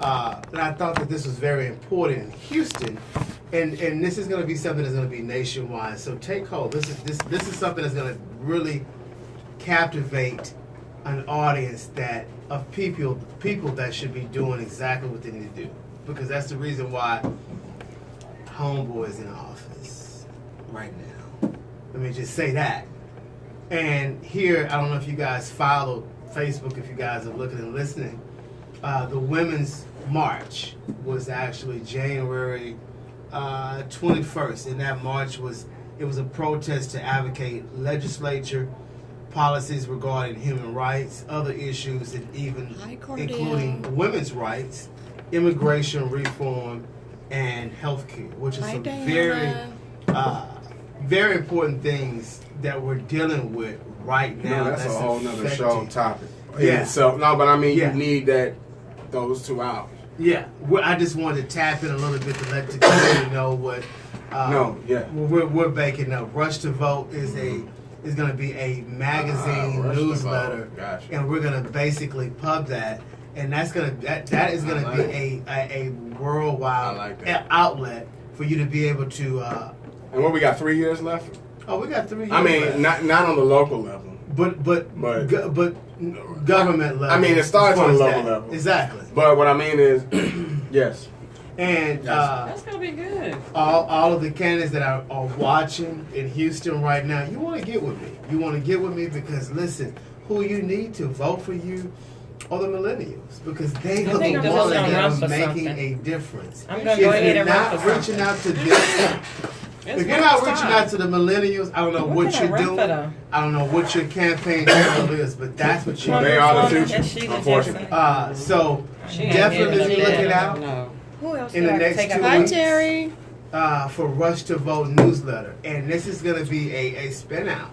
And I thought that this was very important in Houston, and this is going to be something that's going to be nationwide. So take hold. This is something that's going to really captivate an audience of people that should be doing exactly what they need to do, because that's the reason why Homeboy is in office right now. Let me just say that. And here, I don't know if you guys follow Facebook, if you guys are looking and listening. The Women's March was actually January 21st, and that march was a protest to advocate legislature policies regarding human rights, other issues, and even including women's rights, immigration reform, and healthcare, which is some very important things that we're dealing with right now. That's a whole nother show topic. Yeah. So no, but I mean, you need those 2 hours. Yeah. I just wanted to tap in a little bit to let the community know what. We're baking up. Rush to Vote is going to be a magazine newsletter, and we're going to basically pub that, and that is going to be a worldwide outlet for you to be able to. And what we got 3 years left? Oh, we got 3 years. I mean, left. not on the local level, but government level. I mean, it starts on the local level. Exactly. But what I mean is, yes. And that's gonna be good. All of the candidates that are watching in Houston right now, you want to get with me. You want to get with me because listen, who you need to vote for you are the millennials, because they are the ones that are making a difference. I'm gonna go ahead and run for reaching out to them. If you're not reaching out to the millennials, I don't know what you're doing. I don't know what your campaign goal is, but that's what you're doing. They are the future, unfortunately. So definitely be looking out in the next 2 weeks. Terry. For Rush to Vote newsletter, and this is going to be a spin out.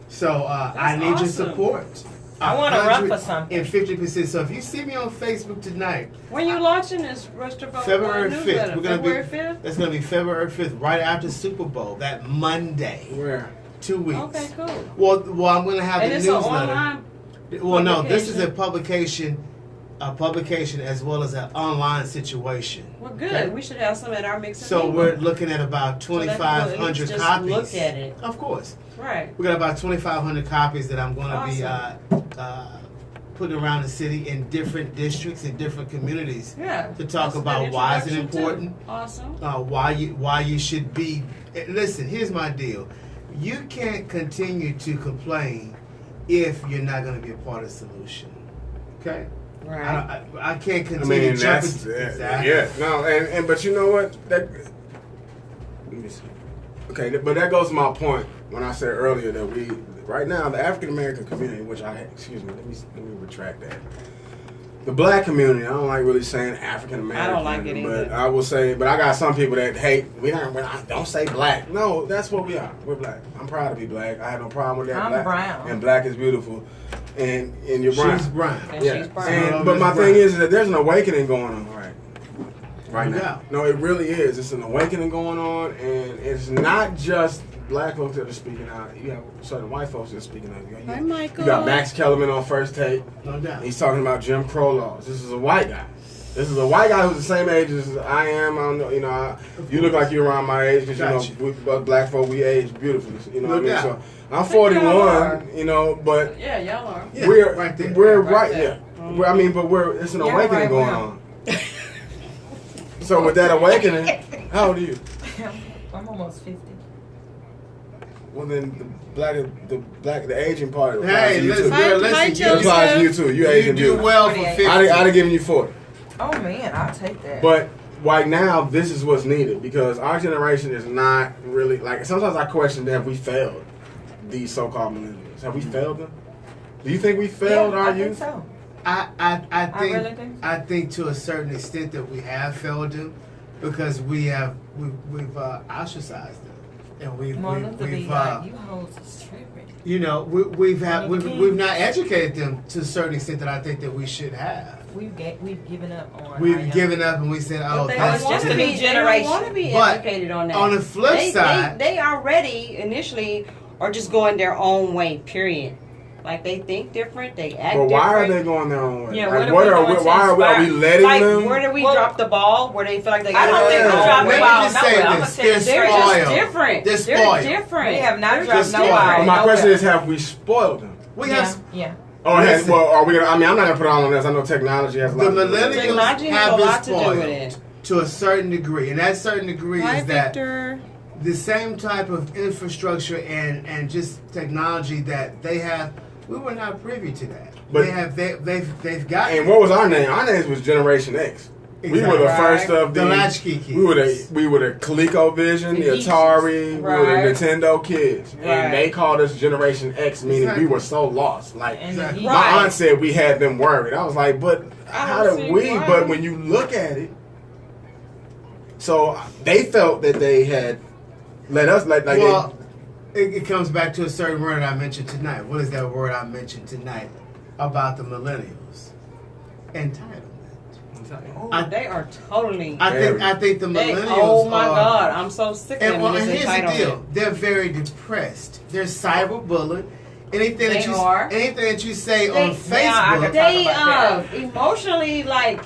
So I need your support. I want to run for something. And 50%. So if you see me on Facebook tonight, when you launching this Rush to Vote? February 5th. We're gonna February 5th. It's going to be February 5th, right after Super Bowl, that Monday. Where? 2 weeks. Okay, cool. Well, I'm going to have and the it's newsletter. Online well, no, this is a publication as well as an online situation. Well, good. Okay. We should have some at our mix. So we're looking at about 2,500 so copies. Look at it. Of course. Right. We got about 2,500 copies that I'm going to be putting around the city in different districts and different communities. Yeah. To talk about why is it important. Too. Awesome. Why you should be. Listen, here's my deal. You can't continue to complain if you're not going to be a part of the solution. Okay. Right. I can't continue to jump into exactly. Yeah. No. But you know what? Let me see. Okay, but that goes to my point when I said earlier that we right now the African American community, which let me retract that. The black community, I don't like really saying African American. I don't like it either. But I will say, but I got some people that hate. Don't say black. No, that's what we are. We're black. I'm proud to be black. I have no problem with that. I'm brown. And black is beautiful. And you're brown. She's brown. And she's brown. But my thing is that there's an awakening going on right now. Yeah. No, it really is. It's an awakening going on, and it's not just black folks that are speaking out. You have certain white folks that are speaking out. Hi, Michael. You got Max Kellerman on First Take. No doubt. He's talking about Jim Crow laws. This is a white guy. This is a white guy who's the same age as I am. I don't know, you look like you're around my age because we black folk, we age beautifully. You know what I mean? So I'm 41. But yeah, y'all are. Yeah, we're right there. We're right there. Mm-hmm. I mean, but it's an awakening going on. So with that awakening, how old are you? I'm almost 50. Well, then the aging part. Hey, listen, it applies to you too. You aging do well for 50. I'd have given you 40. Oh man, I'll take that. But right now, this is what's needed because our generation is not really like. Sometimes I question: have we failed these so-called millennials? Have we failed them? Do you think we failed our youth? Think so. I think to a certain extent that we have failed them because we've ostracized them. And we've you hoes is tripping. We've not educated them to a certain extent that I think that we should have. We've given up on. We've given up, and we said, "Oh, that's just a new generation." They want to be educated on that. On the flip side, they already initially are just going their own way. Period. Like they think different, they act But why different. are they going their own way? Yeah, like, what are we doing why are we letting like, them? where do we drop the ball? Where they feel like they I don't think we Yeah. dropped the Let me ball just say nowhere. I'm this. gonna tell you, They're They're spoiled. just different. They're They're spoiled. different. We have not They're dropped just no different. ball. But my question nowhere. is, have we spoiled them? We Yeah, have yeah. Or has, Listen. well, are we gonna? I mean, I'm not gonna put it all on this. I know technology has a lot. the to do with it. millennials Technology has have a been lot to do with spoiled it. to a certain degree, and that certain degree Hi, is that Victor. the same type of infrastructure and just technology that they have, we were not privy to that. But- They've got And what was our name? Our names was Generation X. We were Exactly. the Right. first of the latchkey kids. We were the ColecoVision, the The geeks. Atari, we were Right. the Nintendo kids, Right. and they called us Generation X, meaning Exactly. we were so lost. Like And Exactly. my Right. aunt said, we had them worried. I was like, but I how don't did see we? why. But when you look at it, so they felt that they had let us like well, it comes back to a certain word I mentioned tonight. What is that word I mentioned tonight about the millennials? Entitlement. Oh, they are totally. I think the They, millennials. oh my are, God, I'm so sick of And, them. well, with and this here's the entitlement. deal: they're very depressed. They're cyberbullied. Anything They that you are. anything that you say They- on yeah, Facebook, They Talk about emotionally like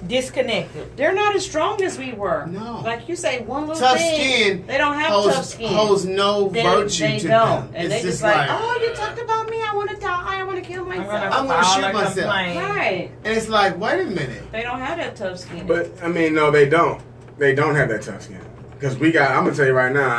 Disconnected. they're not as strong as we were. No. Like you say, one little tough thing. skin They don't have tough holds, skin. holds no They, virtue they to don't. them. And It's they just like, like, oh, you talked about me. I want to die. I want to kill myself. I'm gonna file shoot a myself. complaint. Right. and it's like, wait a minute. They don't have that tough skin. But I mean, no, they don't. They don't have that tough skin. Because we got. I'm gonna tell you right now.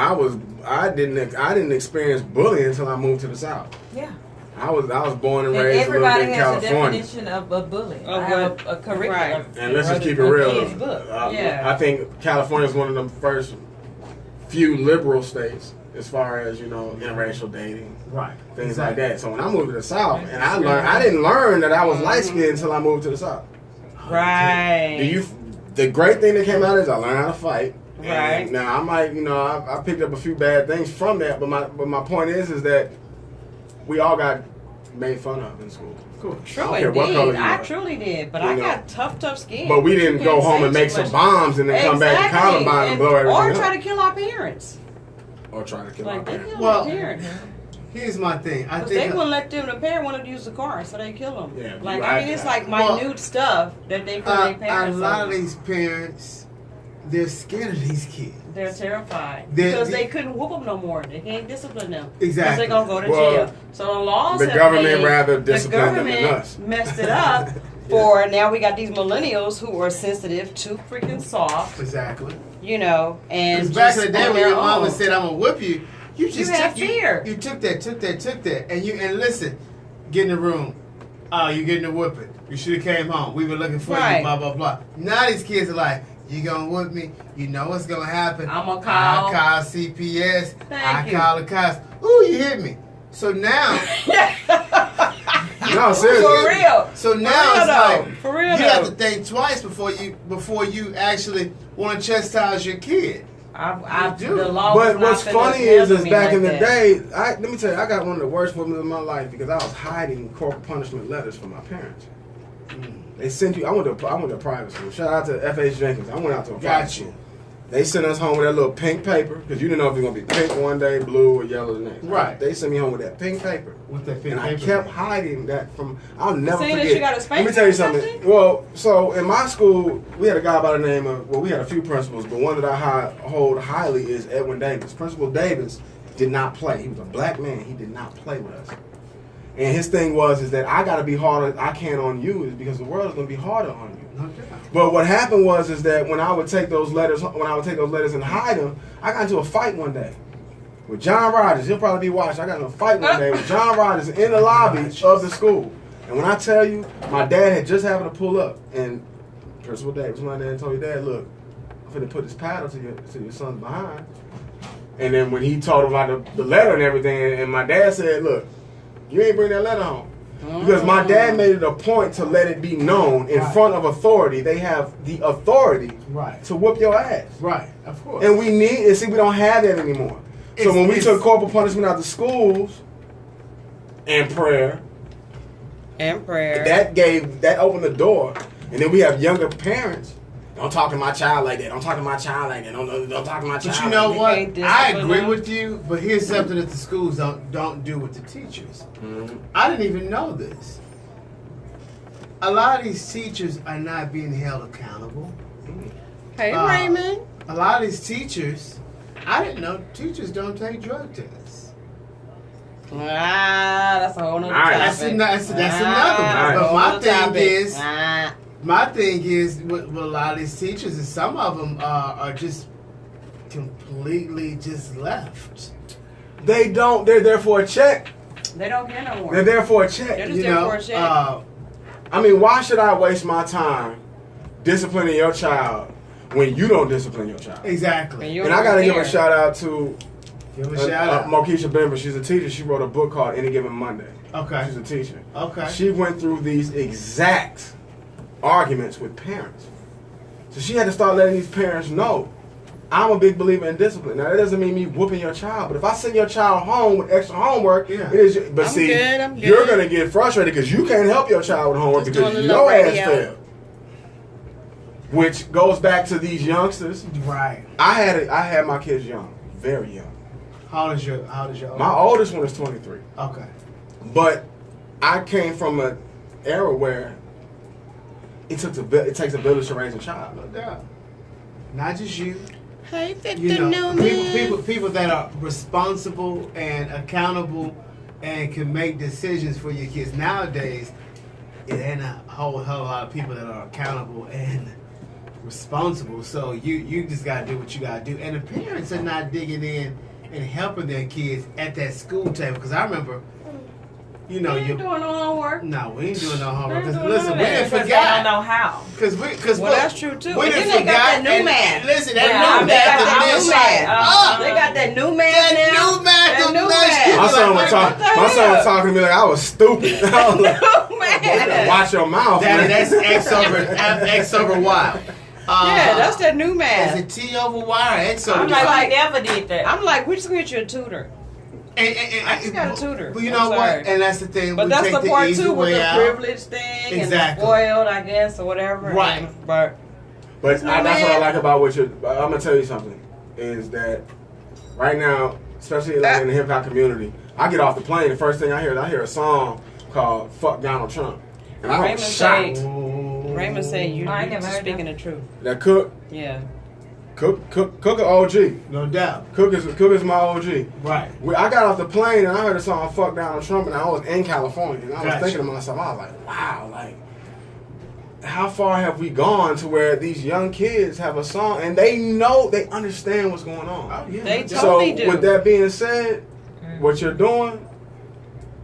I didn't experience bullying until I moved to the South. Yeah. I was born and And raised a little everybody bit in has a California. definition of a bully. Of I have what? a curriculum. Right. And let's just in keep it a real. kid's book. Yeah. I think California is one of the first few liberal states as far as interracial dating, Right. things like that. So when I moved to the South, and I didn't learn that I was light skinned until I moved to the South. Right. The great thing that came out is I learned how to fight. Right. And now I might, I picked up a few bad things from that, but my point is that we all got made fun of in school. Cool. True I don't care what indeed. color you I are. truly did, but You I know. got tough skin. But we didn't You go can't home say and make too some much. bombs and then come back to Columbine and blow everything or up. try to kill our parents. Or try to kill Like our they parents. kill Well, our parents. Here's my thing. I Because they think wouldn't let them. The parent wanted to use the car, so they kill them. Yeah, like right. I mean, it's like Well, minute stuff that they kill their a parents. lot of over. these parents, they're scared of these kids. They're terrified They're- because they couldn't whoop them no more. They can't discipline them because Exactly. they're gonna go to Well, jail. So the laws. the have government made- rather the discipline them government than us. messed it up. For now, we got these millennials who are sensitive, too freaking soft, Exactly. and Because back in the just day on when their your mama own. said, "I'm gonna whip you," you just had took, fear. You took that, and listen, get in the room. Oh, you getting a whooping. You should have came home. We were looking for you. Right. Blah blah blah. Now these kids are like, "You gonna whip me? You know what's gonna happen? I'm gonna I call. call CPS. I Thank you. call the cops. Ooh, you hit me." So now, No, seriously. For real. so For now real it's though. like For real you though. have to think twice before you actually want to chastise your kid. I've You do. the law But was not what's finna funny is handle me back like in the that. day, let me tell you, I got one of the worst moments of my life because I was hiding corporal punishment letters from my parents. They sent you. I went to private school. Shout out to F.H. Jenkins. I went out to a private Got school. you. They sent us home with that little pink paper because you didn't know if it was gonna be pink one day, blue, or yellow the next. Right. They sent me home with that pink paper, With that pink and I paper. kept hiding that from. I'll never Saying that forget. you got a Let spanking me tell you or something. something? Well, so in my school, we had a guy by the name of. Well, we had a few principals, but one that I hold highly is Edwin Davis. Principal Davis did not play. He was a black man. He did not play with us. And his thing is that I got to be harder I can on you is because the world is going to be harder on you. No doubt. But what happened is that when I would take those letters and hide them, I got into a fight one day with John Rogers. He'll probably be watching. I got into a fight one day with John Rogers in the lobby of the school. And when I tell you, my dad had just happened to pull up, and Principal Davis went there and told me, "Dad, look, I'm finna put this paddle to your son's behind." And then when he told him about the letter and everything, and my dad said, "Look, you ain't bring that letter home." Because my dad made it a point to let it be known in front of authority. They have the authority Right. to whoop your ass. Right. Of course. And we don't have that anymore. So when we took corporal punishment out of schools and prayer, And prayer. that opened the door. And then we have younger parents Don't talk to my child like that. Don't talk to my child like that. Don't talk to my child. But you know like what? can't I discipline agree them. with you, but here's something that the schools don't do with the teachers. Mhm. I didn't even know this. A lot of these teachers are not being held accountable. Hey, Uh, Raymond. A lot of these teachers, I didn't know teachers don't take drug tests. That's a whole nother Nice. topic. That's another one. Nice. But my Whole thing topic. is, with a lot of these teachers is some of them are just completely just left. They don't. They're there for a check. They don't care no more. They're there for a check. They're just You there know, for a check. I mean, why should I waste my time disciplining your child when you don't discipline your child? exactly. And you- And I got to give a Here. shout out to Give them a shout out. Mokisha Bimber. She's a teacher. She wrote a book called Any Given Monday. Okay. She's a teacher. Okay. She went through these exact arguments with parents. So she had to start letting these parents know, I'm a big believer in discipline. Now, that doesn't mean me whooping your child, but if I send your child home with extra homework, Yeah. it is. But I'm see, good, I'm good. you're going to get frustrated because you can't help your child with homework Just because doing a your little ass radio. failed. Which goes back to these youngsters. Right. I had my kids young, very young. How old is your My oldest one is 23. Okay. But I came from an era where it takes a village to raise a child. No doubt. Not just you. Hey, You know, people that are responsible and accountable and can make decisions for your kids. Nowadays, it ain't a whole lot of people that are accountable and responsible. So you just gotta do what you gotta do. And the parents are not digging in and helping their kids at that school table. Because I remember, you know, You ain't doing no homework. no, we ain't doing no homework. We ain't Because doing listen, none we of that. didn't Because they don't forget. know how. Because Well, look, that's true too. We And didn't then they got that forget. new and man. Listen, Yeah, that new they math got that dimension. new man. They got that new man That now. new math That new dimension. man. My son was what the my son hell? was talking to me like I was stupid. I was like, New man. watch your mouth, man. That's X over Y. Yeah, that's that new Is man. it T over Y or X over I'm Y? like, we never did that. I'm like, we just gonna get you a tutor. I just got a tutor. But you I'm know what? sorry. And that's the thing. But we that's take the part easy too with way the out. privilege thing and the Exactly. spoiled, I guess, or whatever. Right. But But No, that's what I man. like about what you're. I'm gonna tell you something. Is that right now, especially like in the hip hop community, I get off the plane. The first thing I hear a song called "Fuck Donald Trump," and I Raymond was shocked. said- Raymond said you I ain't you never just heard speaking the truth. That Cook Yeah. an OG. No doubt. Cook is my OG. Right. I got off the plane and I heard a song "Fuck Donald Trump," and I was in California, and I was Gotcha. thinking to myself, I was like, wow, like. How far have we gone to where these young kids have a song and they understand what's going on? Oh, yeah, They no doubt. totally So do. with that being said, what you're doing,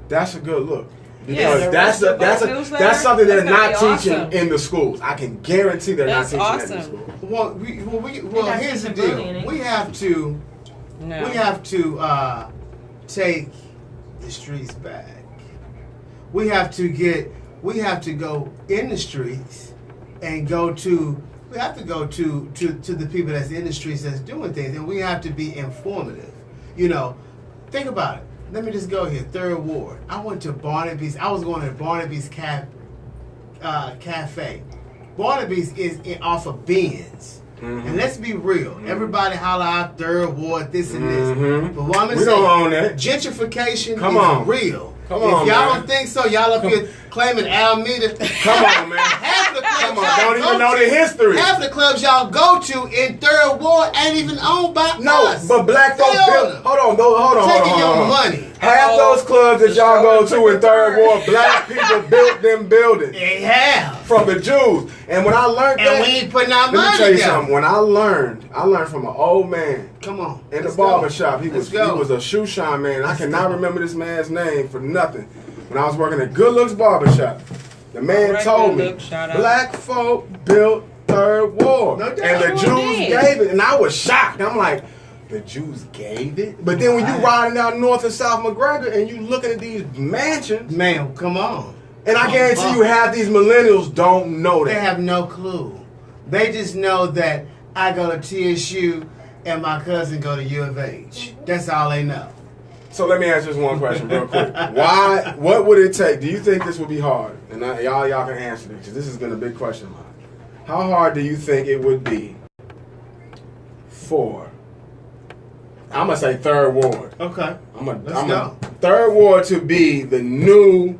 that's a good look. Yeah, Because the that's rest of that's our newsletter, that's something they're that's not gonna be teaching awesome. in the schools. I can guarantee they're That's not teaching it in the awesome. schools. Well, got here's the teaching deal. bullying. We have to No. take the streets back. We have to go in the streets and go to the people that's in the streets that's doing things, and we have to be informative. You know, think about it. Let me just go here. Third Ward. I went to Barnaby's. I was going to Barnaby's Cafe. Barnaby's is off of Benz. And let's be real. Everybody holler out Third Ward, this and this. Mhm. But what I'm We don't own that. gentrification Come is on. real. Come if on, y'all man. don't think so, y'all up here claiming Alameda. Come on, man. Half the clubs Come on, y'all don't go even know to- the history. Half the clubs y'all go to in Third Ward ain't even owned by No, us. but black folks They own built. them. Hold on. Taking your money. Half those clubs that y'all go to in Third Ward, black people built them buildings They have. from the Jews. And when I learned And that, we ain't putting our let me money tell you together. something. When I learned from an old man Come on. in the let's barber go. shop. He Let's was go. a shoe shine man. I cannot remember this man's name for nothing. When I was working at Good Looks Barber Shop, the man Alright, told Good me Looks, shout out. black folk built Third Ward, No doubt. and the Sure Jews did. gave it, and I was shocked. I'm like, the Jews gave it, but then when you riding down North and South McGregor and you looking at these mansions, Man, come on. and I guarantee you half these millennials don't know They that. have no clue. They just know that I go to TSU and my cousin go to U of H. That's all they know. So let me ask just one question real quick. What would it take? Do you think this would be hard? And y'all can answer this because this has been a big question of mine. how hard do you think it would be for, I'm going to say third ward. Okay. Let's go. Third ward to be the new,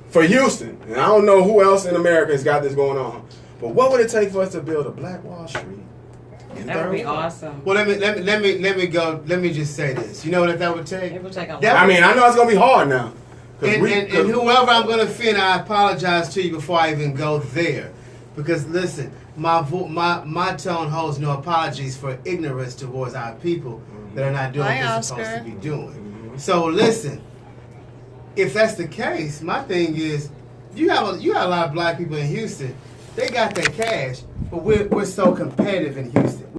for Houston, and I don't know who else in America has got this going on, but what would it take for us to build a Black Wall Street? That would be awesome. Well, let me go. Let me just say this. You know what that would take? It would take a lot. I mean, I know it's going to be hard now. And whoever I'm going to offend, I apologize to you before I even go there. Because listen, my tone holds no apologies for ignorance towards our people that are not doing what they're supposed to be doing. So listen, if that's the case, my thing is, you got a lot of black people in Houston. They got that cash, but we're so competitive in Houston.